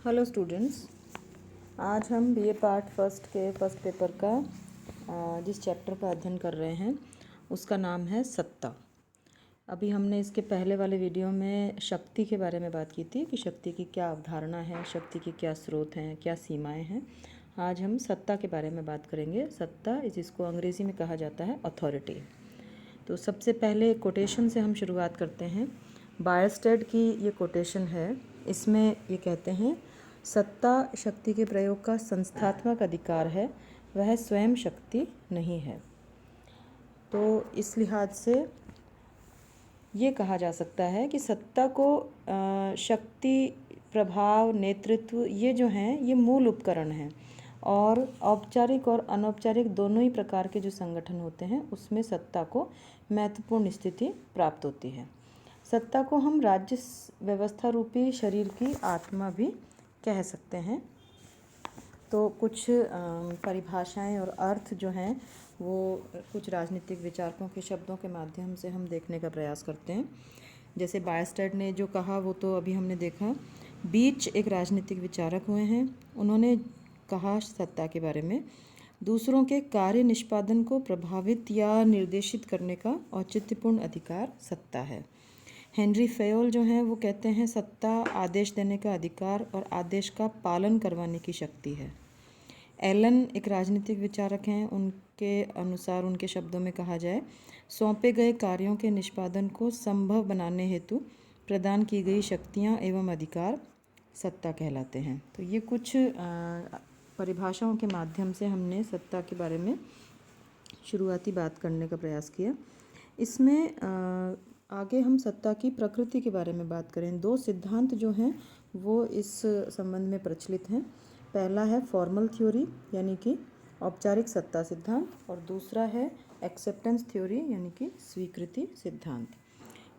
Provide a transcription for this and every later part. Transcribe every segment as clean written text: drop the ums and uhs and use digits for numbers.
Hello students, आज हम BA part first के फर्स्ट पेपर का जिस चैप्टर का अध्ययन कर रहे हैं उसका नाम है सत्ता। अभी हमने इसके पहले वाले वीडियो में शक्ति के बारे में बात की थी कि शक्ति की क्या अवधारणा है, शक्ति की क्या स्रोत हैं, क्या सीमाएं हैं। आज हम सत्ता के बारे में बात करेंगे। सत्ता जिसको अंग्रेज़ी में कहा जाता है अथॉरिटी। तो सबसे पहले कोटेशन से हम शुरुआत करते हैं। बायरस्टेड की ये कोटेशन है। इसमें ये कहते हैं, सत्ता शक्ति के प्रयोग का संस्थात्मक अधिकार है, वह स्वयं शक्ति नहीं है। तो इस लिहाज से ये कहा जा सकता है कि सत्ता को शक्ति, प्रभाव, नेतृत्व ये जो हैं ये मूल उपकरण हैं और औपचारिक और अनौपचारिक दोनों ही प्रकार के जो संगठन होते हैं उसमें सत्ता को महत्वपूर्ण स्थिति प्राप्त होती है। सत्ता को हम राज्य व्यवस्था रूपी शरीर की आत्मा भी कह सकते हैं। तो कुछ परिभाषाएं और अर्थ जो हैं वो कुछ राजनीतिक विचारकों के शब्दों के माध्यम से हम देखने का प्रयास करते हैं। जैसे बायरस्टेड ने जो कहा वो तो अभी हमने देखा। बीच एक राजनीतिक विचारक हुए हैं, उन्होंने कहा सत्ता के बारे में, दूसरों के कार्य निष्पादन को प्रभावित या निर्देशित करने का औचित्यपूर्ण अधिकार सत्ता है। हेनरी फेयोल जो हैं वो कहते हैं सत्ता आदेश देने का अधिकार और आदेश का पालन करवाने की शक्ति है। एलन एक राजनीतिक विचारक हैं, उनके अनुसार उनके शब्दों में कहा जाए, सौंपे गए कार्यों के निष्पादन को संभव बनाने हेतु प्रदान की गई शक्तियां एवं अधिकार सत्ता कहलाते हैं। तो ये कुछ परिभाषाओं के माध्यम से हमने सत्ता के बारे में शुरुआती बात करने का प्रयास किया। इसमें आगे हम सत्ता की प्रकृति के बारे में बात करें। दो सिद्धांत जो हैं वो इस संबंध में प्रचलित हैं। पहला है फॉर्मल थ्योरी यानी कि औपचारिक सत्ता सिद्धांत, और दूसरा है एक्सेप्टेंस थ्योरी यानी कि स्वीकृति सिद्धांत।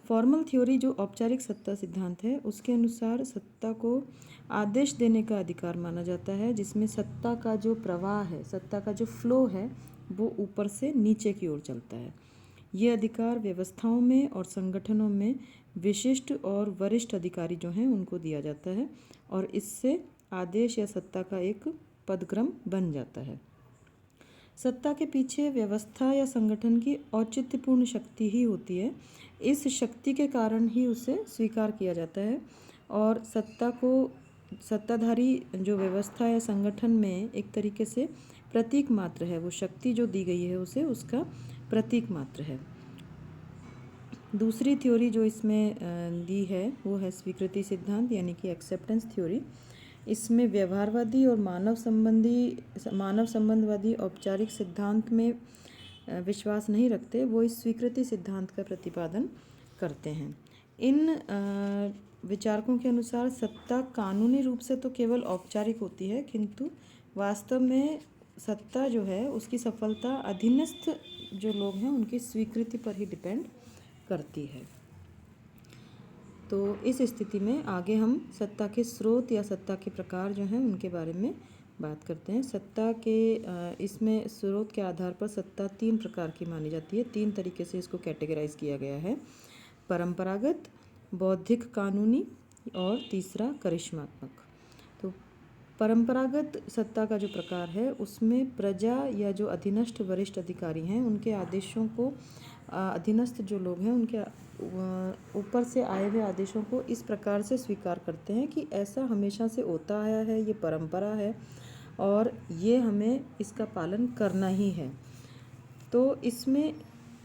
फॉर्मल थ्योरी जो औपचारिक सत्ता सिद्धांत है उसके अनुसार सत्ता को आदेश देने का अधिकार माना जाता है, जिसमें सत्ता का जो प्रवाह है, सत्ता का जो फ्लो है वो ऊपर से नीचे की ओर चलता है। ये अधिकार व्यवस्थाओं में और संगठनों में विशिष्ट और वरिष्ठ अधिकारी जो हैं उनको दिया जाता है और इससे आदेश या सत्ता का एक पदक्रम बन जाता है। सत्ता के पीछे व्यवस्था या संगठन की औचित्यपूर्ण शक्ति ही होती है। इस शक्ति के कारण ही उसे स्वीकार किया जाता है और सत्ता को सत्ताधारी जो व्यवस्था या संगठन में एक तरीके से प्रतीक मात्र है। वो शक्ति जो दी गई है उसे उसका प्रतीक मात्र है। दूसरी थ्योरी जो इसमें दी है वो है स्वीकृति सिद्धांत यानी कि एक्सेप्टेंस थ्योरी। इसमें व्यवहारवादी और मानव संबंधवादी औपचारिक सिद्धांत में विश्वास नहीं रखते, वो इस स्वीकृति सिद्धांत का प्रतिपादन करते हैं। इन विचारकों के अनुसार सत्ता कानूनी रूप से तो केवल औपचारिक होती है, किंतु वास्तव में सत्ता जो है उसकी सफलता अधीनस्थ जो लोग हैं उनकी स्वीकृति पर ही डिपेंड करती है। तो इस स्थिति में आगे हम सत्ता के स्रोत या सत्ता के प्रकार जो हैं उनके बारे में बात करते हैं। सत्ता के इसमें स्रोत के आधार पर सत्ता तीन प्रकार की मानी जाती है। तीन तरीके से इसको कैटेगराइज किया गया है, परंपरागत, बौद्धिक कानूनी और तीसरा करिश्मात्मक। तो परंपरागत सत्ता का जो प्रकार है उसमें प्रजा या जो अधीनस्थ वरिष्ठ अधिकारी हैं उनके आदेशों को अधीनस्थ जो लोग हैं उनके ऊपर से आए हुए आदेशों को इस प्रकार से स्वीकार करते हैं कि ऐसा हमेशा से होता आया है, ये परंपरा है और ये हमें इसका पालन करना ही है। तो इसमें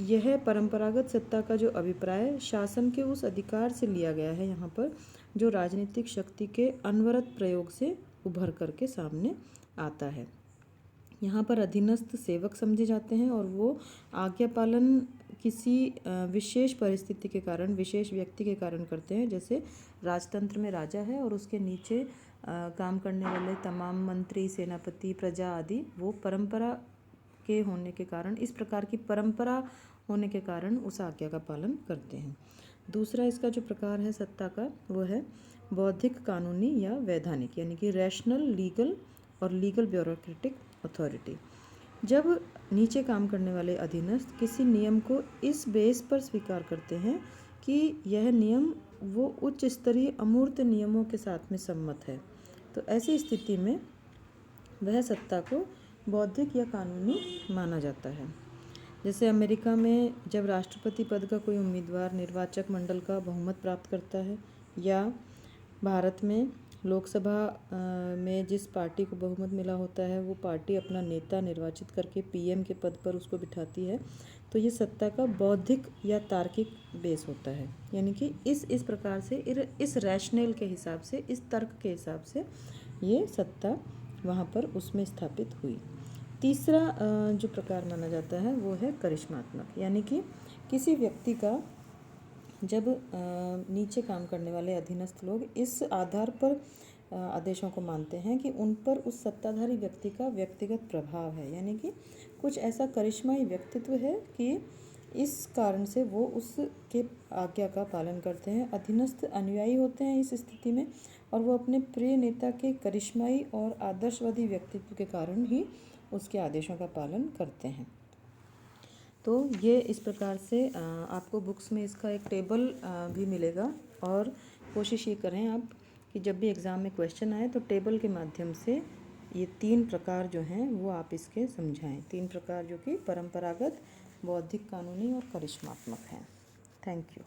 यह परंपरागत सत्ता का जो अभिप्राय शासन के उस अधिकार से लिया गया है यहाँ पर, जो राजनीतिक शक्ति के अनवरत प्रयोग से उभर करके सामने आता है। यहाँ पर अधीनस्थ सेवक समझे जाते हैं और वो आज्ञा पालन किसी विशेष परिस्थिति के कारण, विशेष व्यक्ति के कारण करते हैं। जैसे राजतंत्र में राजा है और उसके नीचे काम करने वाले तमाम मंत्री, सेनापति, प्रजा आदि वो परंपरा के होने के कारण, इस प्रकार की परंपरा होने के कारण उस आज्ञा का पालन करते हैं। दूसरा इसका जो प्रकार है सत्ता का वो है बौद्धिक कानूनी या वैधानिक यानी कि रैशनल, लीगल और लीगल ब्यूरोक्रेटिक अथॉरिटी। जब नीचे काम करने वाले अधीनस्थ किसी नियम को इस बेस पर स्वीकार करते हैं कि यह नियम वो उच्च स्तरीय अमूर्त नियमों के साथ में सम्मत है तो ऐसी स्थिति में वह सत्ता को बौद्धिक या कानूनी माना जाता है। जैसे अमेरिका में जब राष्ट्रपति पद का कोई उम्मीदवार निर्वाचक मंडल का बहुमत प्राप्त करता है, या भारत में लोकसभा में जिस पार्टी को बहुमत मिला होता है वो पार्टी अपना नेता निर्वाचित करके पीएम के पद पर उसको बिठाती है, तो ये सत्ता का बौद्धिक या तार्किक बेस होता है। यानी कि इस प्रकार से इस रैशनल के हिसाब से, इस तर्क के हिसाब से ये सत्ता वहाँ पर उसमें स्थापित हुई। तीसरा जो प्रकार माना जाता है वो है करिश्मात्मक। यानी कि किसी व्यक्ति का जब नीचे काम करने वाले अधीनस्थ लोग इस आधार पर आदेशों को मानते हैं कि उन पर उस सत्ताधारी व्यक्ति का व्यक्तिगत प्रभाव है, यानी कि कुछ ऐसा करिश्माई व्यक्तित्व है कि इस कारण से वो उसके आज्ञा का पालन करते हैं। अधीनस्थ अनुयायी होते हैं इस स्थिति में, और वो अपने प्रिय नेता के करिश्माई और आदर्शवादी व्यक्तित्व के कारण ही उसके आदेशों का पालन करते हैं। तो ये इस प्रकार से आपको बुक्स में इसका एक टेबल भी मिलेगा, और कोशिश ये करें आप कि जब भी एग्ज़ाम में क्वेश्चन आए तो टेबल के माध्यम से ये 3 प्रकार जो हैं वो आप इसके समझाएं। 3 प्रकार जो कि परंपरागत, बौद्धिक, कानूनी और करिश्मात्मक हैं। Thank you.